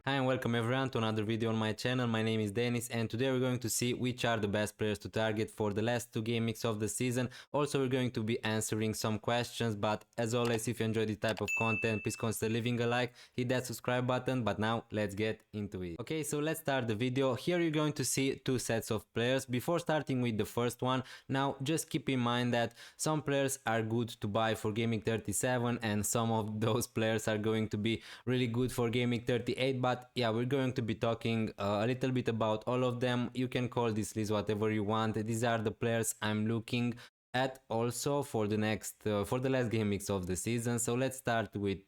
Hi and welcome everyone to another video on my channel. My name is Denis and today we're going to see which are the best players to target for the last two game weeks of the season. Also we're going to be answering some questions, but as always, if you enjoy this type of content, please consider leaving a like, hit that subscribe button. But now let's get into it. Okay, so let's start the video. Here you're going to see two sets of players. Before starting with the first one, now just keep in mind that some players are good to buy for gaming 37 and some of those players are going to be really good for gaming 38. But yeah, we're going to be talking a little bit about all of them. You can call this list whatever you want. These are the players I'm looking at also for the next for the last game mix of the season. So let's start with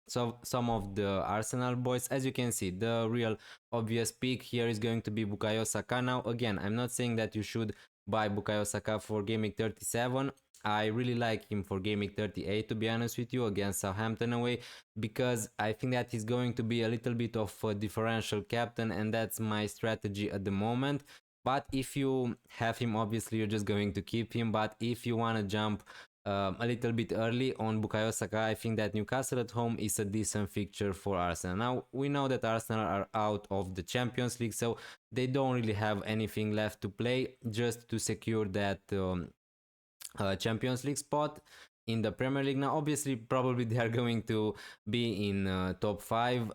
some of the Arsenal boys. As you can see, the real obvious pick here is going to be Bukayo Saka. Now again, I'm not saying that you should buy Bukayo Saka for gaming 37. I really like him for gaming 38, to be honest with you, against Southampton away, because I think that he's going to be a little bit of a differential captain, and that's my strategy at the moment. But if you have him, obviously you're just going to keep him. But if you want to jump a little bit early on Bukayo Saka, I think that Newcastle at home is a decent fixture for Arsenal. Now we know that Arsenal are out of the Champions League, so they don't really have anything left to play just to secure that Champions League spot in the Premier League. Now obviously probably they are going to be in top 5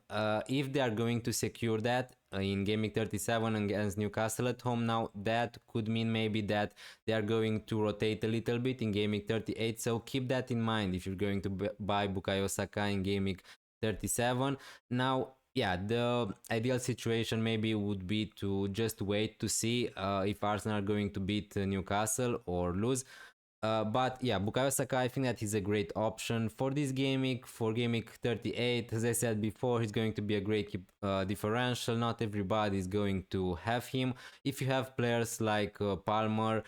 if they are going to secure that in gaming 37 against Newcastle at home. Now that could mean maybe that they are going to rotate a little bit in gaming 38, so keep that in mind if you're going to buy Bukayo Saka in gaming 37. Now yeah, the ideal situation maybe would be to just wait to see if Arsenal are going to beat Newcastle or lose. But yeah, Bukayo Saka, I think that he's a great option for this gaming, for gaming 38. As I said before, he's going to be a great differential. Not everybody is going to have him. If you have players like Palmer,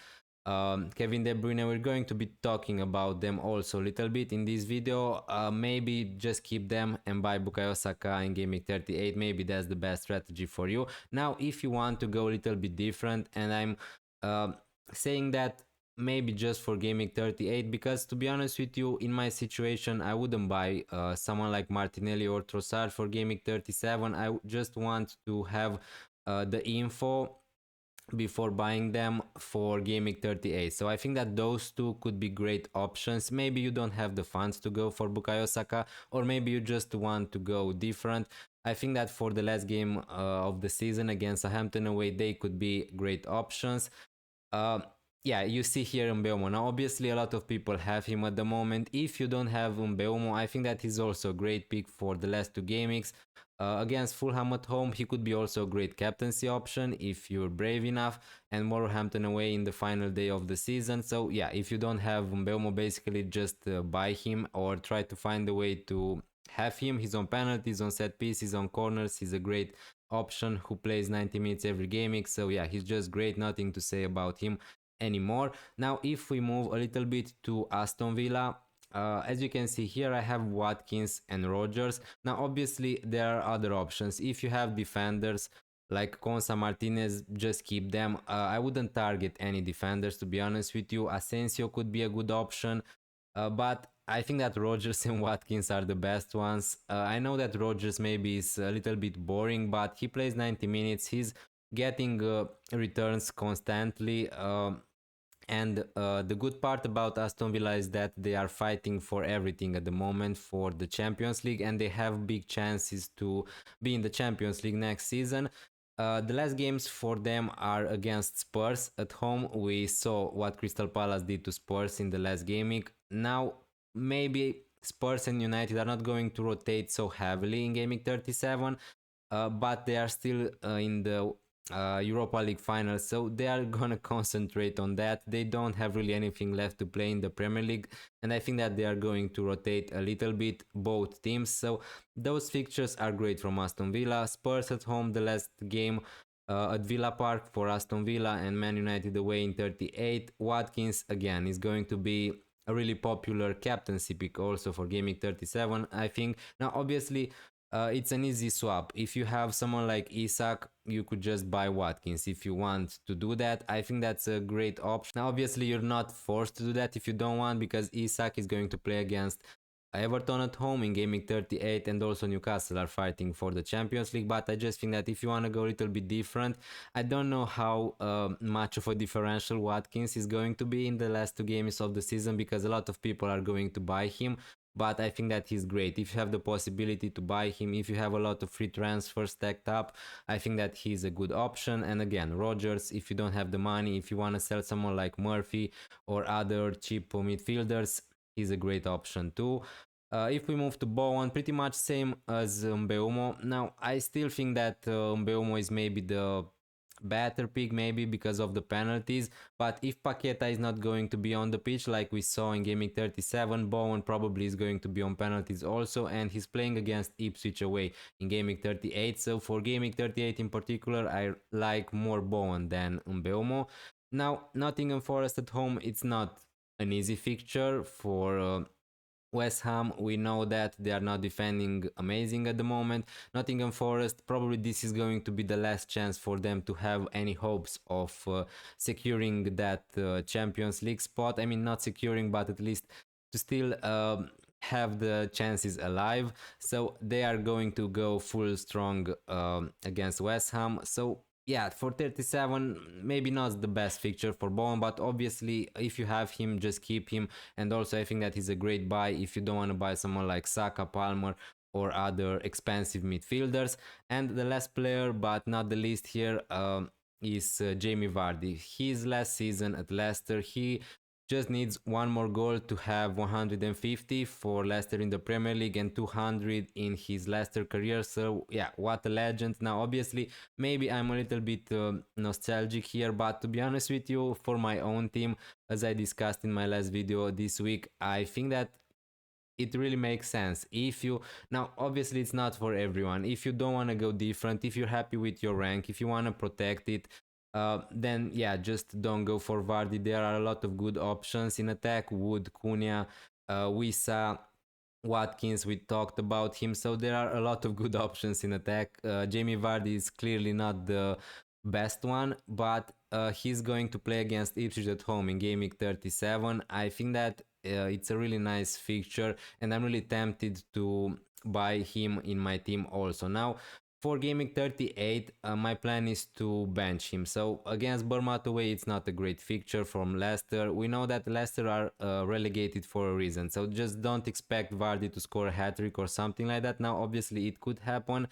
Kevin De Bruyne, we're going to be talking about them also a little bit in this video. Maybe just keep them and buy Bukayo Saka in gaming 38. Maybe that's the best strategy for you. Now, if you want to go a little bit different, and I'm saying that maybe just for gaming 38, because to be honest with you, in my situation I wouldn't buy someone like Martinelli or Trossard for gaming 37. I just want to have the info before buying them for gaming 38. So I think that those two could be great options. Maybe you don't have the funds to go for Bukayo Saka, or maybe you just want to go different. I think that for the last game of the season against Southampton away, they could be great options. uh, yeah, you see here Mbeumo. Now, obviously, a lot of people have him at the moment. If you don't have Mbeumo, I think that he's also a great pick for the last two gamings. Against Fulham at home, he could be also a great captaincy option if you're brave enough, and Wolverhampton away in the final day of the season. So, yeah, if you don't have Mbeumo, basically just buy him or try to find a way to have him. He's on penalties, on set pieces, on corners. He's a great option who plays 90 minutes every gaming. So yeah, he's just great. Nothing to say about him anymore. Now if we move a little bit to Aston Villa, as you can see here, I have Watkins and Rogers. Now obviously there are other options. If you have defenders like Konsa, Martinez, just keep them. I wouldn't target any defenders, to be honest with you. Asensio could be a good option, but I think that Rogers and Watkins are the best ones. I know that Rogers maybe is a little bit boring, but he plays 90 minutes. He's getting returns constantly. And the good part about Aston Villa is that they are fighting for everything at the moment for the Champions League, and they have big chances to be in the Champions League next season. The last games for them are against Spurs at home. We saw what Crystal Palace did to Spurs in the last gaming. Now, maybe Spurs and United are not going to rotate so heavily in gaming 37, but they are still in the Europa League final, so they are gonna concentrate on that. They don't have really anything left to play in the Premier League, and I think that they are going to rotate a little bit both teams. So those fixtures are great from Aston Villa. Spurs at home, the last game at Villa Park for Aston Villa, and Man United away in 38. Watkins again is going to be a really popular captaincy pick also for gaming 37, I think. Now obviously it's an easy swap. If you have someone like Isak, you could just buy Watkins if you want to do that. I think that's a great option. Now, obviously, you're not forced to do that if you don't want, because Isak is going to play against Everton at home in gaming 38, and also Newcastle are fighting for the Champions League. But I just think that if you want to go a little bit different, I don't know how much of a differential Watkins is going to be in the last two games of the season, because a lot of people are going to buy him. But I think that he's great. If you have the possibility to buy him, if you have a lot of free transfers stacked up, I think that he's a good option. And again, Rodgers, if you don't have the money, if you want to sell someone like Murphy or other cheap midfielders, he's a great option too. If we move to Bowen, pretty much same as Mbeumo. Now, I still think that Mbeumo is maybe the better pick, maybe because of the penalties. But if Paqueta is not going to be on the pitch like we saw in Gaming 37, Bowen probably is going to be on penalties also, and he's playing against Ipswich away in Gaming 38. So for Gaming 38 in particular, I like more Bowen than Mbeumo. Now, Nottingham Forest at home, it's not an easy fixture for West Ham. We know that they are not defending amazing at the moment. Nottingham Forest, probably this is going to be the last chance for them to have any hopes of securing that Champions League spot. I mean, not securing, but at least to still have the chances alive. So they are going to go full strong against West Ham. So yeah, for 37, maybe not the best fixture for Bowen, but obviously if you have him, just keep him. And also I think that he's a great buy if you don't want to buy someone like Saka, Palmer, or other expensive midfielders. And the last player, but not the least here, is Jamie Vardy. His last season at Leicester, he just needs one more goal to have 150 for Leicester in the Premier League and 200 in his Leicester career. So yeah, what a legend. Now obviously maybe I'm a little bit nostalgic here, but to be honest with you, for my own team, as I discussed in my last video this week, I think that it really makes sense. If you, now obviously it's not for everyone, if you don't want to go different, if you're happy with your rank, if you want to protect it, then yeah, just don't go for Vardy. There are a lot of good options in attack: Wood, Cunha, Wissa, Watkins, we talked about him. So there are a lot of good options in attack. Jamie Vardy is clearly not the best one, but he's going to play against Ipswich at home in Gaming 37. I think that it's a really nice fixture, and I'm really tempted to buy him in my team also. Now, for Gaming 38, my plan is to bench him. So against Bournemouth away, it's not a great fixture from Leicester. We know that Leicester are relegated for a reason. So just don't expect Vardy to score a hat-trick or something like that. Now, obviously, it could happen.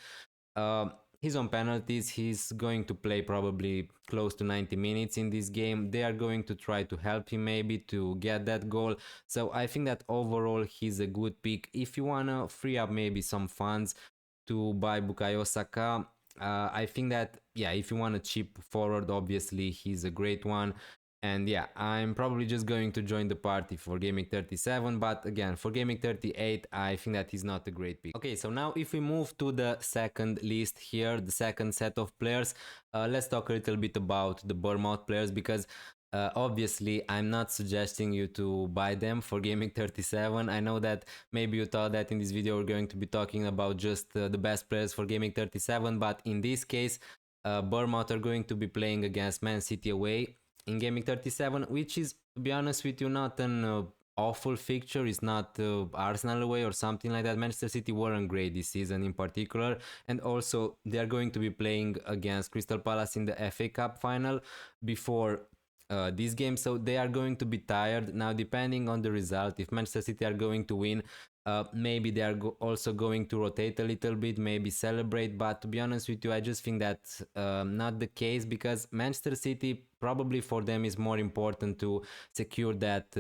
He's on penalties. He's going to play probably close to 90 minutes in this game. They are going to try to help him maybe to get that goal. So I think that overall he's a good pick. If you want to free up maybe some funds to buy Bukayo Saka, I think that, yeah, if you want a cheap forward, obviously he's a great one. And yeah, I'm probably just going to join the party for Gaming 37, but again, for Gaming 38, I think that is not a great pick. Okay, so now if we move to the second list here, the second set of players, let's talk a little bit about the Bournemouth players, because obviously I'm not suggesting you to buy them for Gaming 37. I know that maybe you thought that in this video we're going to be talking about just the best players for Gaming 37, but in this case, Bournemouth are going to be playing against Man City away in Gaming 37, which is, to be honest with you, not an awful fixture. It's not Arsenal away or something like that. Manchester City weren't great this season in particular, and also they are going to be playing against Crystal Palace in the FA Cup final before this game, so they are going to be tired. Now, depending on the result, if Manchester City are going to win, maybe they are also going to rotate a little bit, maybe celebrate. But to be honest with you, I just think that's not the case, because Manchester City, probably for them is more important to secure that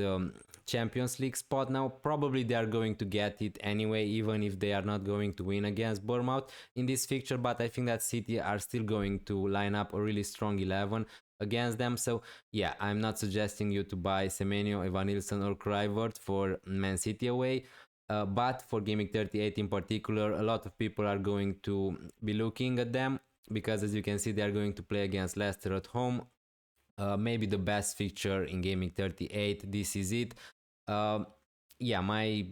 Champions League spot. Now, probably they are going to get it anyway, even if they are not going to win against Bournemouth in this fixture. But I think that City are still going to line up a really strong 11 against them. So yeah, I'm not suggesting you to buy Semenyo, Evanilson, or Kluivert for Man City away. But for Gaming 38 in particular, a lot of people are going to be looking at them, because as you can see, they are going to play against Leicester at home. Maybe the best fixture in Gaming 38. This is it. Yeah, my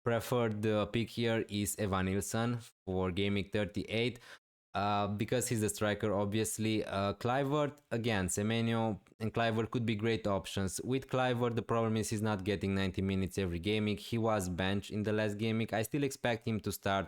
preferred pick here is Evanilson for Gaming 38. because he's a striker, obviously. Clivert, again, Semenyo and Clivert could be great options. With Clivert, the problem is he's not getting 90 minutes every game week. He was benched in the last game week. I still expect him to start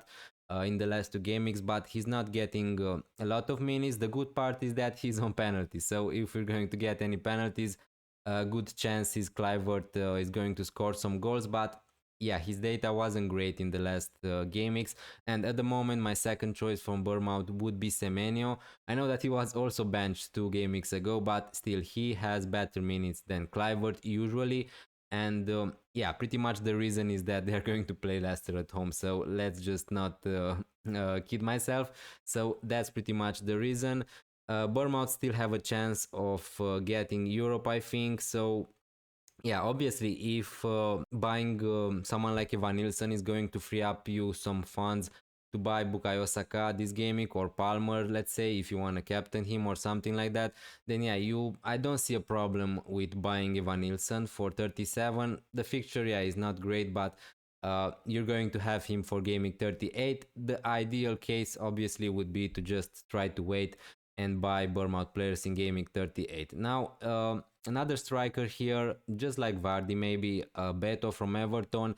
in the last two game weeks, but he's not getting a lot of minutes. The good part is that he's on penalties. So if we're going to get any penalties, good chances Clivert is going to score some goals. But yeah, his data wasn't great in the last game weeks. And at the moment, my second choice from Bournemouth would be Semenyo. I know that he was also benched two game weeks ago, but still he has better minutes than Clivert usually. And yeah, pretty much the reason is that they're going to play Leicester at home. So let's just not kid myself. So that's pretty much the reason. Bournemouth still have a chance of getting Europe, I think. So yeah, obviously, if buying someone like Evan Nilsson is going to free up you some funds to buy Bukayo Saka this game week, or Palmer, let's say, if you want to captain him or something like that, then yeah, I don't see a problem with buying Evan Nilsson for 37. The fixture, yeah, is not great, but you're going to have him for game week 38. The ideal case, obviously, would be to just try to wait and buy Bournemouth players in gaming 38. Now, another striker here, just like Vardy, maybe Beto from Everton.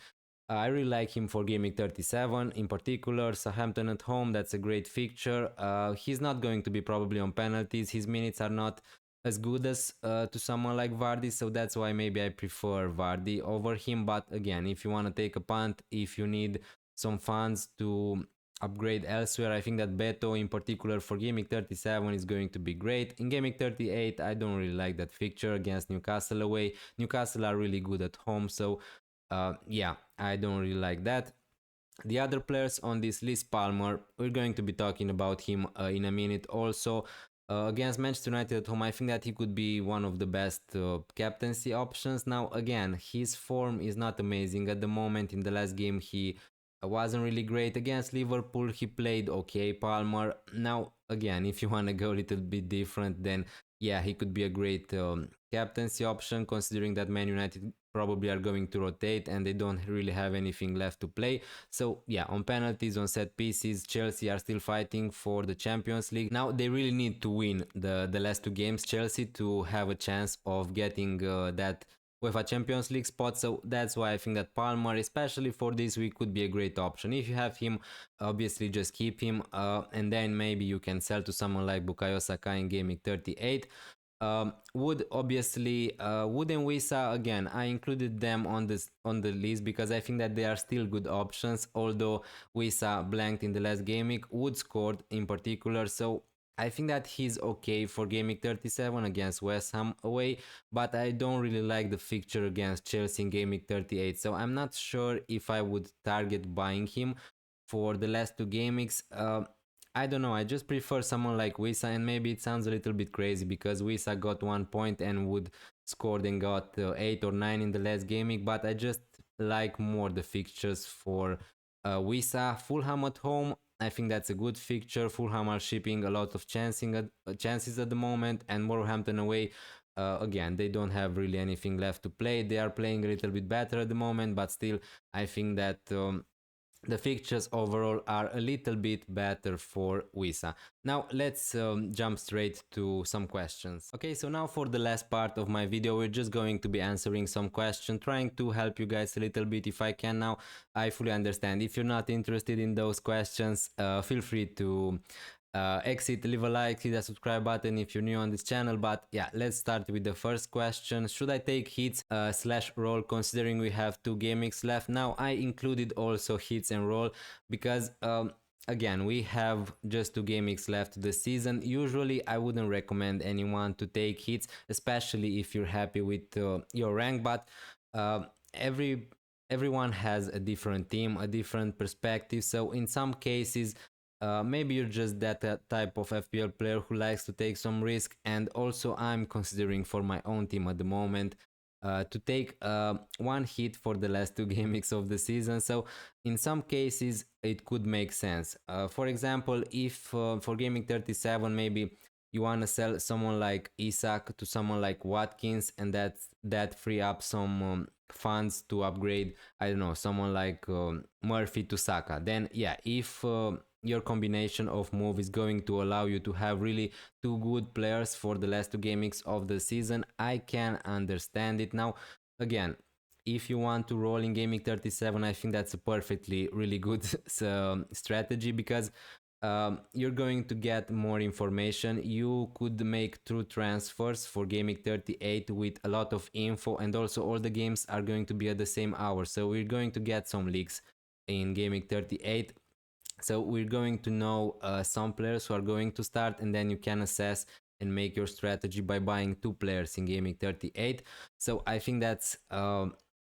I really like him for gaming 37. In particular, Southampton at home, that's a great fixture. He's not going to be probably on penalties. His minutes are not as good as to someone like Vardy, so that's why maybe I prefer Vardy over him. But again, if you want to take a punt, if you need some funds to upgrade elsewhere, I think that Beto in particular for gaming 37 is going to be great. In gaming 38, I don't really like that fixture against Newcastle away. Newcastle are really good at home, so yeah, I don't really like that. The other players on this list, Palmer, we're going to be talking about him in a minute also. Against Manchester United at home, I think that he could be one of the best captaincy options. Now, again, his form is not amazing at the moment. In the last game, he wasn't really great. Against Liverpool, he played okay, Palmer. Now, again, if you want to go a little bit different, then yeah, he could be a great captaincy option, considering that Man United probably are going to rotate and they don't really have anything left to play. So yeah, on penalties, on set pieces, Chelsea are still fighting for the Champions League. Now they really need to win the last two games, Chelsea, to have a chance of getting that UEFA Champions League spot. So that's why I think that Palmer, especially for this week, could be a great option. If you have him, obviously just keep him, and then maybe you can sell to someone like Bukayo Saka in gaming 38. Wood, obviously, Wood and Wisa, again, I included them on the list because I think that they are still good options, although Wisa blanked in the last game week. Wood scored in particular, so I think that he's okay for gaming 37 against West Ham away, but I don't really like the fixture against Chelsea in gaming 38, so I'm not sure if I would target buying him for the last two game weeks. I don't know. I just prefer someone like Wisa, and maybe it sounds a little bit crazy because Wisa got 1 point and Wood scored and got 8 or 9 in the last game week, but I just like more the fixtures for Wisa. Fulham at home, I think that's a good fixture. Fulham are shipping a lot of chances at the moment, and Wolverhampton away. Again, they don't have really anything left to play. They are playing a little bit better at the moment, but still, I think that the fixtures overall are a little bit better for Wisa. Now let's jump straight to some questions. Okay, so now for the last part of my video, we're just going to be answering some questions, trying to help you guys a little bit if I can. Now, I fully understand. If you're not interested in those questions, feel free to exit, leave a like, hit the subscribe button if you're new on this channel. But yeah, let's start with the first question. Should I take hits slash roll considering we have two game weeks left? Now I included also hits and roll because again, we have just two game weeks left this season. Usually I wouldn't recommend anyone to take hits, especially if you're happy with your rank, but everyone has a different team, a different perspective. So in some cases, maybe you're just that type of FPL player who likes to take some risk, and also I'm considering for my own team at the moment to take one hit for the last two game weeks of the season. So in some cases it could make sense. For example, if for gaming 37 maybe you want to sell someone like Isak to someone like Watkins, and that free up some funds to upgrade, I don't know, someone like Murphy to Saka, then yeah, if your combination of move is going to allow you to have really two good players for the last two game weeks of the season. I can understand it. Now, again, if you want to roll in gaming 37, I think that's a perfectly really good strategy, because you're going to get more information. You could make true transfers for gaming 38 with a lot of info, and also all the games are going to be at the same hour, so we're going to get some leaks in gaming 38. So we're going to know some players who are going to start, and then you can assess and make your strategy by buying two players in gaming 38. So I think that's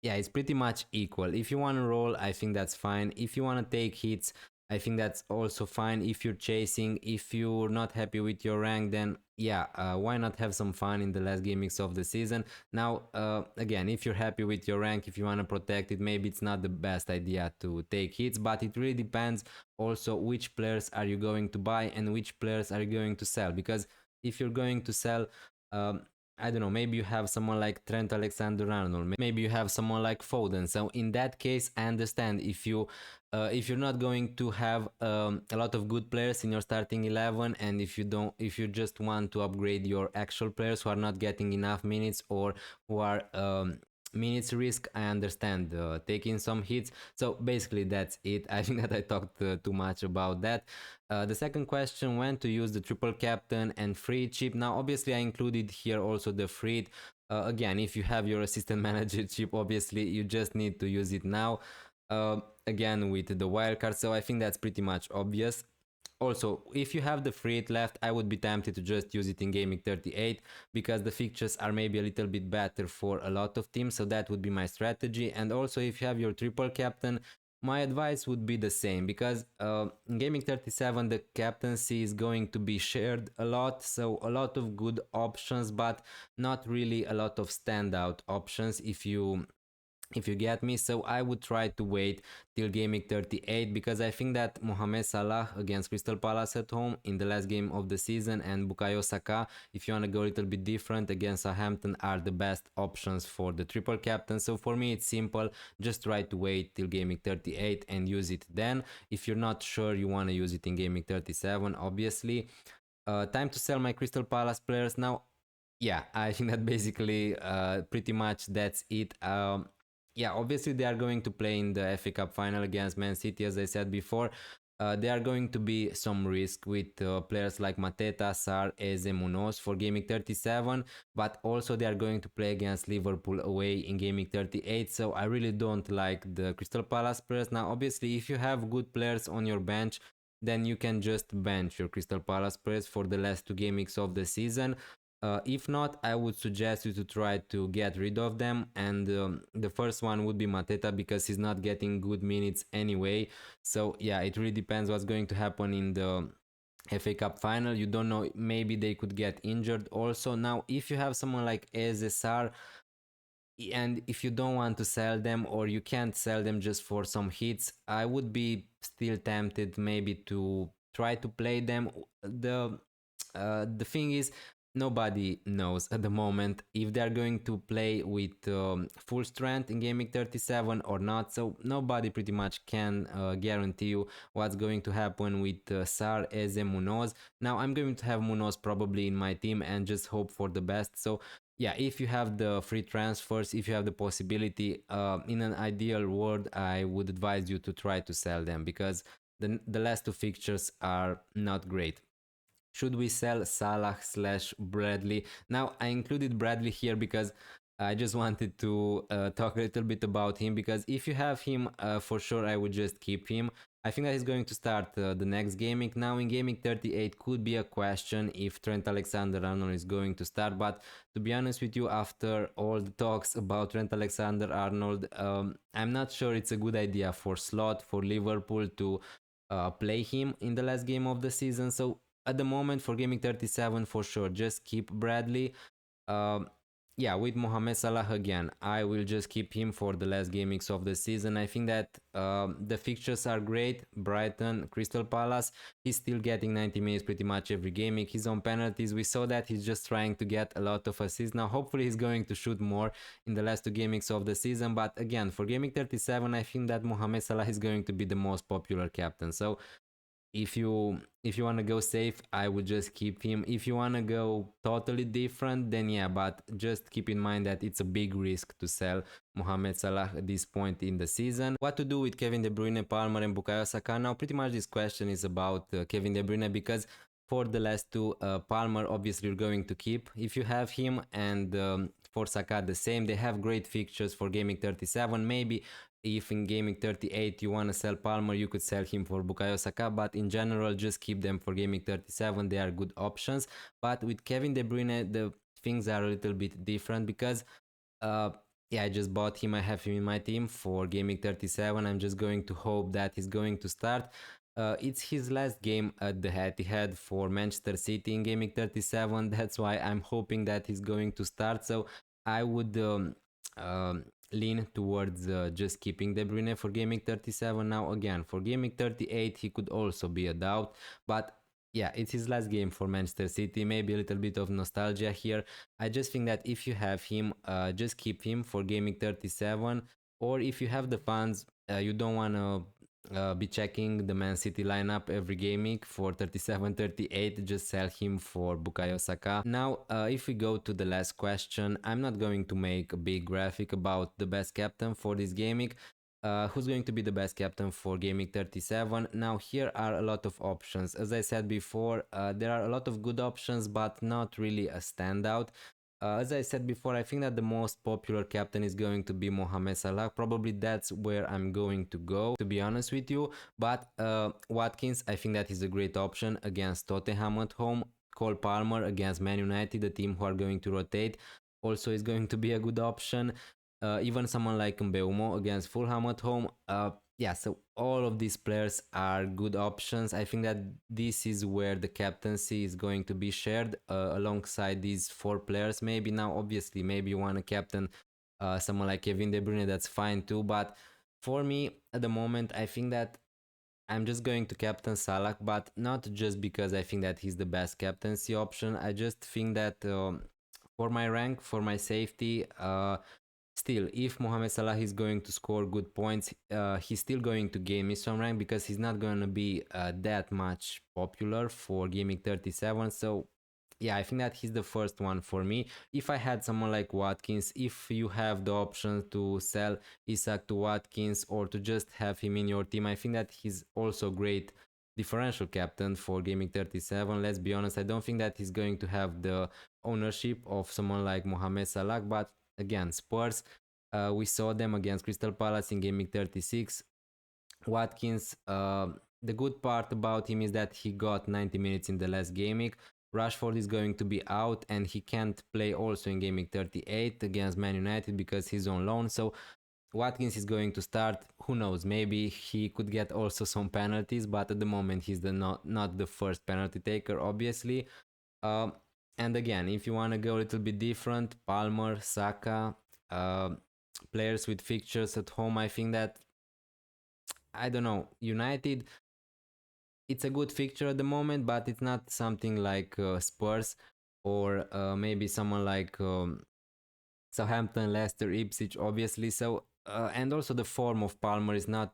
yeah, it's pretty much equal. If you want to roll, I think that's fine. If you want to take hits, I think that's also fine. If you're chasing, if you're not happy with your rank, then yeah, why not have some fun in the last game mix of the season? Now, again, if you're happy with your rank, if you want to protect it, maybe it's not the best idea to take hits, but it really depends also which players are you going to buy and which players are you going to sell. Because if you're going to sell, um, I don't know, maybe you have someone like Trent Alexander-Arnold, maybe you have someone like Foden. So in that case, I understand if you're not going to have a lot of good players in your starting 11, and if you just want to upgrade your actual players who are not getting enough minutes, or who are minutes risk, I understand taking some hits. So basically that's it. I think that I talked too much about that. The second question, when to use the triple captain and free chip. Now obviously I included here also the free. Again, if you have your assistant manager chip, obviously you just need to use it now, again with the wildcard. So I think that's pretty much obvious. Also, if you have the free hit left, I would be tempted to just use it in gaming 38, because the fixtures are maybe a little bit better for a lot of teams, so that would be my strategy. And also, if you have your triple captain, my advice would be the same, because in gaming 37 the captaincy is going to be shared a lot, so a lot of good options, but not really a lot of standout options, if you get me. So I would try to wait till gaming 38, because I think that Mohamed Salah against Crystal Palace at home in the last game of the season, and Bukayo Saka, if you want to go a little bit different, against Southampton, are the best options for the triple captain. So for me it's simple, just try to wait till gaming 38 and use it then. If you're not sure, you want to use it in gaming 37, obviously. Time to sell my Crystal Palace players now. Yeah, I think that basically pretty much that's it. Yeah, obviously they are going to play in the FA Cup final against Man City, as I said before. There are going to be some risk with players like Mateta, Sar, Eze, Munoz for gaming 37, but also they are going to play against Liverpool away in gaming 38. So I really don't like the Crystal Palace players. Now, obviously, if you have good players on your bench, then you can just bench your Crystal Palace players for the last two game weeks of the season. If not, I would suggest you to try to get rid of them. And the first one would be Mateta, because he's not getting good minutes anyway. So yeah, it really depends what's going to happen in the FA Cup final. You don't know, maybe they could get injured also. Now, if you have someone like SSR, and if you don't want to sell them, or you can't sell them just for some hits, I would be still tempted maybe to try to play them. The thing is, nobody knows at the moment if they're going to play with full strength in gaming 37 or not. So nobody pretty much can guarantee you what's going to happen with Sar, Eze, Munoz. Now I'm going to have Munoz probably in my team and just hope for the best. So yeah, if you have the free transfers, if you have the possibility, in an ideal world, I would advise you to try to sell them, because the last two fixtures are not great. Should we sell Salah slash Bradley? Now, I included Bradley here because I just wanted to talk a little bit about him, because if you have him, for sure I would just keep him. I think that he's going to start the next gaming. Now in gaming 38 could be a question if Trent Alexander-Arnold is going to start, but to be honest with you, after all the talks about Trent Alexander-Arnold, I'm not sure it's a good idea for Slot, for Liverpool to play him in the last game of the season. So at the moment for gaming 37, for sure just keep Bradley. um, yeah, with Mohamed Salah again, I will just keep him for the last game mix of the season. I think that the fixtures are great. Brighton, Crystal Palace, he's still getting 90 minutes pretty much every game. He's on penalties. We saw that he's just trying to get a lot of assists. Now hopefully he's going to shoot more in the last two game mix of the season, but again, for gaming 37, I think that Mohamed Salah is going to be the most popular captain. So if you want to go safe, I would just keep him. If you want to go totally different, then yeah, but just keep in mind that it's a big risk to sell Mohamed Salah at this point in the season. What to do with Kevin De Bruyne, Palmer and Bukayo Saka? Now pretty much this question is about Kevin De Bruyne, because for the last two, Palmer obviously you're going to keep if you have him, and for Saka the same. They have great fixtures for Gaming 37. Maybe if in Gaming 38 you want to sell Palmer, you could sell him for Bukayo Saka, but in general just keep them for Gaming 37. They are good options. But with Kevin De Bruyne, the things are a little bit different, because uh, yeah, I just bought him. I have him in my team for Gaming 37. I'm just going to hope that he's going to start. It's his last game at the Etihad for Manchester City in Gaming 37. That's why I'm hoping that he's going to start. So I would lean towards just keeping De Bruyne for Gaming 37. Now again, for Gaming 38, he could also be a doubt. But yeah, it's his last game for Manchester City. Maybe a little bit of nostalgia here. I just think that if you have him, just keep him for Gaming 37. Or if you have the funds, you don't want to be checking the Man City lineup every game week for 37-38, just sell him for Bukayo Saka. Now, if we go to the last question, I'm not going to make a big graphic about the best captain for this game week. Who's going to be the best captain for Gaming 37? Now, here are a lot of options. As I said before, there are a lot of good options, but not really a standout. As I said before, I think that the most popular captain is going to be Mohamed Salah. Probably that's where I'm going to go, to be honest with you. But Watkins, I think that is a great option against Tottenham at home. Cole Palmer against Man United, the team who are going to rotate, also is going to be a good option. Even someone like Mbeumo against Fulham at home. Yeah, so all of these players are good options. I think that this is where the captaincy is going to be shared alongside these four players. Maybe now, obviously, maybe you want to captain someone like Kevin De Bruyne, that's fine too. But for me, at the moment, I think that I'm just going to captain Salah, but not just because I think that he's the best captaincy option. I just think that for my rank, for my safety, still, if Mohamed Salah is going to score good points, he's still going to gain me some rank, because he's not going to be that much popular for Gaming 37. So yeah, I think that he's the first one for me. If I had someone like Watkins, if you have the option to sell Isak to Watkins or to just have him in your team, I think that he's also great differential captain for Gaming 37. Let's be honest, I don't think that he's going to have the ownership of someone like Mohamed Salah, but again, Spurs, we saw them against Crystal Palace in Gaming 36. Watkins, the good part about him is that he got 90 minutes in the last gaming. Rashford is going to be out, and he can't play also in Gaming 38 against Man United because he's on loan. So Watkins is going to start. Who knows? Maybe he could get also some penalties, but at the moment he's not the first penalty taker, obviously. Um, and again, if you want to go a little bit different, Palmer, Saka, players with fixtures at home, I think that, I don't know, United, it's a good fixture at the moment, but it's not something like Spurs or maybe someone like Southampton, Leicester, Ipswich, obviously. So, and also the form of Palmer is not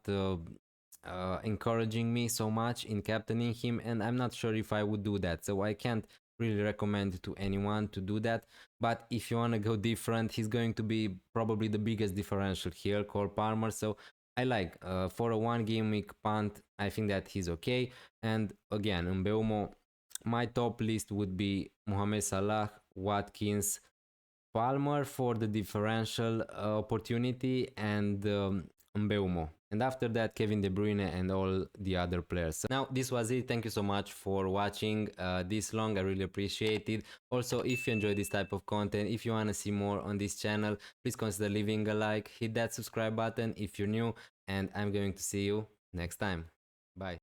encouraging me so much in captaining him, and I'm not sure if I would do that. So I can't really recommend to anyone to do that. But if you want to go different, he's going to be probably the biggest differential here, Cole Palmer. So I like for a one game week punt, I think that he's okay. And again, Mbeumo, my top list would be Mohamed Salah, Watkins, Palmer for the differential opportunity, and Mbeumo. And after that, Kevin De Bruyne and all the other players. So now, this was it. Thank you so much for watching this long. I really appreciate it. Also, if you enjoy this type of content, if you want to see more on this channel, please consider leaving a like, hit that subscribe button if you're new, and I'm going to see you next time. Bye.